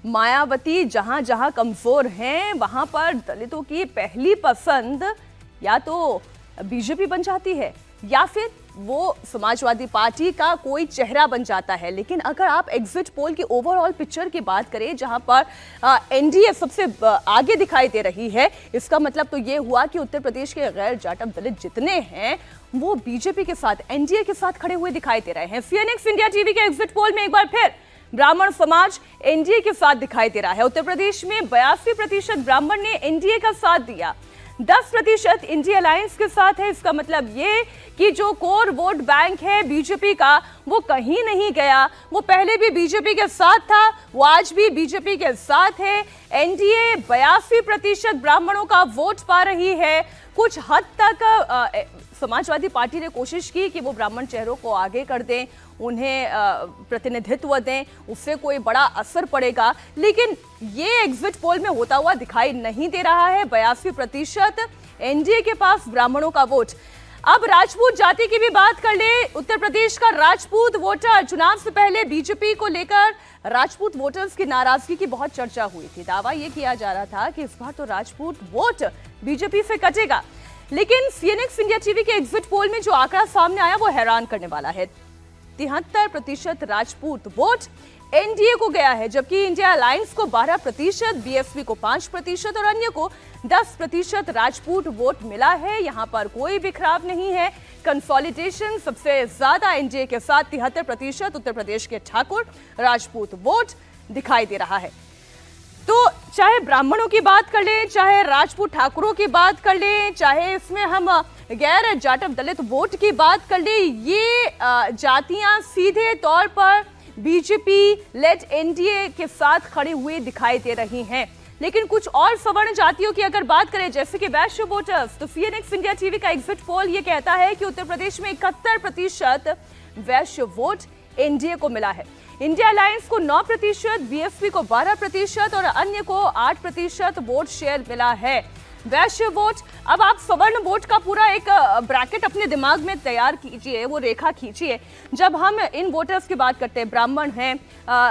मायावती जहां जहां कमजोर हैं वहां पर दलितों की पहली पसंद या तो बीजेपी बन जाती है या फिर वो समाजवादी पार्टी का कोई चेहरा बन जाता है। लेकिन अगर आप एग्जिट पोल की ओवरऑल पिक्चर की बात करें जहां पर एनडीए सबसे आगे दिखाई दे रही है, इसका मतलब तो ये हुआ कि उत्तर प्रदेश के गैर जाटव दलित जितने हैं वो बीजेपी के साथ, एनडीए के साथ खड़े हुए दिखाई दे रहे हैं। सीएनएक्स इंडिया टीवी के एग्जिट पोल में एक बार फिर ब्राह्मण समाज एनडीए के साथ दिखाई दे रहा है। उत्तर प्रदेश में 82% ब्राह्मण ने एनडीए का साथ दिया, 10% इंडिया अलायंस के साथ है। इसका मतलब ये कि जो कोर वोट बैंक है बीजेपी का वो कहीं नहीं गया, वो पहले भी बीजेपी के साथ था, वो आज भी बीजेपी के साथ है। एनडीए 82% ब्राह्मणों का वोट पा रही है। कुछ हद तक समाजवादी पार्टी ने कोशिश की कि वो ब्राह्मण चेहरों को आगे कर दें, उन्हें प्रतिनिधित्व दें, उससे कोई बड़ा असर पड़ेगा, लेकिन ये एग्जिट पोल में होता हुआ दिखाई नहीं दे रहा है। 82% एनडीए के पास ब्राह्मणों का वोट। अब राजपूत जाति की भी बात कर ले। उत्तर प्रदेश का राजपूत वोटर, चुनाव से पहले बीजेपी को लेकर राजपूत वोटर्स की नाराजगी की बहुत चर्चा हुई थी। दावा यह किया जा रहा था कि इस बार तो राजपूत वोट बीजेपी से कटेगा, लेकिन सीएनएक्स इंडिया टीवी के एग्जिट पोल में जो आंकड़ा सामने आया वो हैरान करने वाला है। 73% राजपूत वोट एनडीए को गया है, जबकि इंडिया अलायंस को 12%, बीएसपी को 5% और अन्य को 10% राजपूत वोट मिला है। यहां पर कोई बिखराव नहीं है। कंसोलिडेशन सबसे ज्यादा एनडीए के साथ 73% उत्तर प्रदेश के ठाकुर राजपूत वोट दिखाई दे रहा है। तो चाहे ब्राह्मणों की बात कर लें, चाहे राजपूत ठाकुरों की बात कर लें, चाहे इसमें हम गैर जाटव दलित वोट की बात कर लें, ये जातियां सीधे तौर पर बीजेपी लेड एनडीए के साथ खड़े हुए दिखाई दे रही हैं। लेकिन कुछ और सवर्ण जातियों की अगर बात करें जैसे कि वैश्य वोटर्स, तो सीएनएक्स इंडिया टीवी का एग्जिट पोल ये कहता है कि उत्तर प्रदेश में 71% वैश्य वोट एनडीए को मिला है। इंडिया अलायंस को 9%, बीएसपी को 12% और अन्य को 8% वोट शेयर मिला है। वैश्य वोट, अब आप सवर्ण वोट का पूरा एक ब्रैकेट अपने दिमाग में तैयार कीजिए, वो रेखा खींचिए। जब हम इन वोटर्स की बात करते हैं, ब्राह्मण हैं,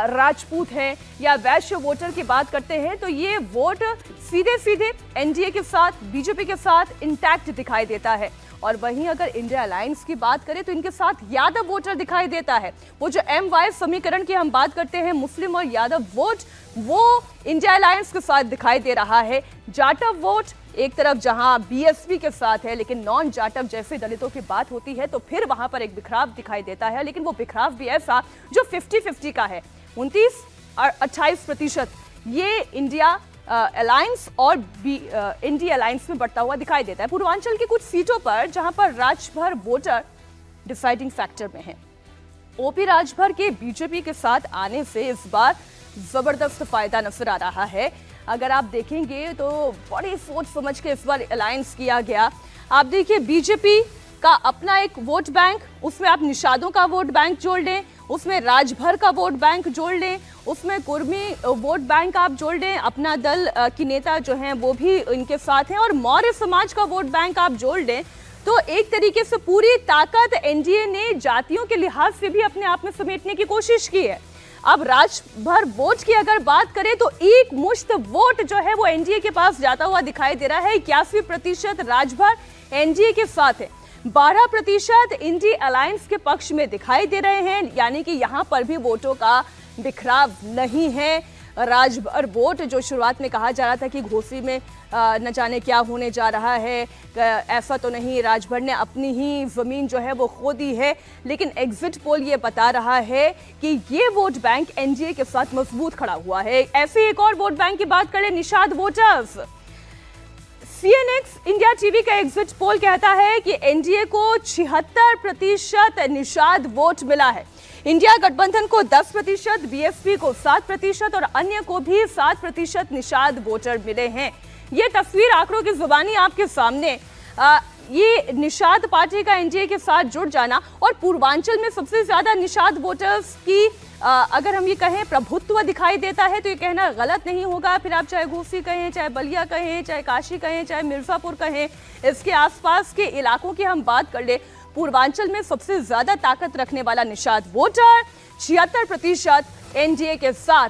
राजपूत हैं या वैश्य वोटर की बात करते हैं, तो ये वोट सीधे सीधे एनडीए के साथ, बीजेपी के साथ इंटैक्ट दिखाई देता है। और वहीं अगर इंडिया अलायंस की बात करें तो इनके साथ यादव वोटर दिखाई देता है। वो जो MY समीकरण की हम बात करते हैं, मुस्लिम और यादव वोट, वो इंडिया अलायंस के साथ दिखाई दे रहा है। जाटव वोट एक तरफ जहां बीएसपी के साथ है, लेकिन नॉन जाटव जैसे दलितों की बात होती है तो फिर वहां पर एक बिखराव दिखाई देता है। लेकिन वो बिखराव भी ऐसा जो 50-50 का है, 29 और 28% ये इंडिया अलायंस और इंडिया अलायंस में बढ़ता हुआ दिखाई देता है। पूर्वांचल की कुछ सीटों पर जहां पर राजभर वोटर डिसाइडिंग फैक्टर में है, ओपी राजभर के बीजेपी के साथ आने से इस बार जबरदस्त फायदा नजर आ रहा है। अगर आप देखेंगे तो बड़ी सोच समझ के इस बार अलायंस किया गया। आप देखिए बीजेपी का अपना एक वोट बैंक, उसमें आप निषादों का वोट बैंक जोड़ लें, उसमें राजभर का वोट बैंक जोड़ लें, उसमें कुर्मी वोट बैंक आप जोड़ लें, अपना दल की नेता जो हैं वो भी इनके साथ हैं, और मौर्य समाज का वोट बैंक आप जोड़ लें, तो एक तरीके से पूरी ताकत एनडीए ने जातियों के लिहाज से भी अपने आप में समेटने की कोशिश की है। अब राजभर वोट की अगर बात करें तो एक मुश्त वोट जो है वो एनडीए के पास जाता हुआ दिखाई दे रहा है। 81% राजभर एनडीए के साथ है, 12% इंडी अलायंस के पक्ष में दिखाई दे रहे हैं, यानी कि यहां पर भी वोटों का बिखराव नहीं है। राजभर वोट जो शुरुआत में कहा जा रहा था कि घोसी में न जाने क्या होने जा रहा है, ऐसा तो नहीं, राजभर ने अपनी ही जमीन जो है वो खो दी है, लेकिन एग्जिट पोल ये बता रहा है कि ये वोट बैंक एनडीए के साथ मजबूत खड़ा हुआ है। ऐसे एक और वोट बैंक की बात करें, Nishad voters. CNX India TV का एग्जिट पोल कहता है कि एनडीए को 76% निषाद वोट मिला है। इंडिया गठबंधन को 10%, बीएसपी को 7% और अन्य को भी 7% निषाद वोटर मिले हैं। ये तस्वीर आंकड़ों की जुबानी आपके सामने। ये निषाद पार्टी का एनडीए के साथ जुड़ जाना और पूर्वांचल में सबसे ज्यादा निषाद वोटर्स की अगर हम ये कहें प्रभुत्व दिखाई देता है तो ये कहना गलत नहीं होगा। फिर आप चाहे घोसी कहें, चाहे बलिया कहें, चाहे काशी कहें, चाहे मिर्जापुर कहें, इसके आसपास के इलाकों की हम बात कर ले, पूर्वांचल में सबसे ज्यादा ताकत रखने वाला निषाद वोटर 76% एनडीए के साथ